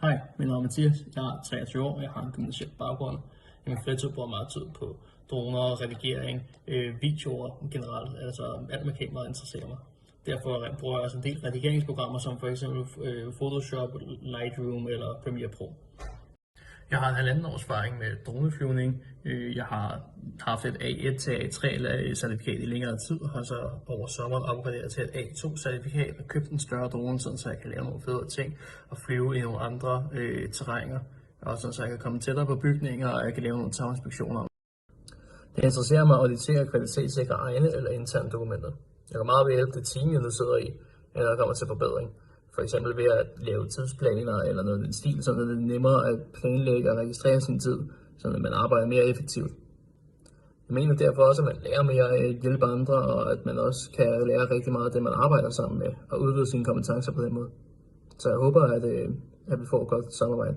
Hej, mit navn er Mathias. Jeg er 23 år, jeg har en gymnasiel baggrund. I min fritid bruger meget tid på droner, redigering, videoer generelt, altså alt med kamera interesserer mig. Derfor bruger jeg også en del redigeringsprogrammer som for eksempel Photoshop, Lightroom eller Premiere Pro. Jeg har 1,5 års erfaring med droneflyvning. Jeg har haft et A1 til A3 certifikat i længere tid, og har så over sommeren opgraderet til et A2 certifikat og købt en større drone, så jeg kan lave nogle federe ting og flyve i nogle andre terrænger. Og så jeg kan komme tættere på bygninger, og jeg kan lave nogle taginspektioner. Det interesserer mig at auditere og kvalitetssikre egne eller interne dokumenter. Jeg kan meget ved hjælpe det team, jeg nu sidder i, når der kommer til forbedring. For eksempel ved at lave tidsplaner eller noget i den stil, så det er nemmere at planlægge og registrere sin tid, så man arbejder mere effektivt. Jeg mener derfor også, at man lærer mere af at hjælpe andre, og at man også kan lære rigtig meget af det, man arbejder sammen med, og udvide sine kompetencer på den måde. Så jeg håber, at vi får et godt samarbejde.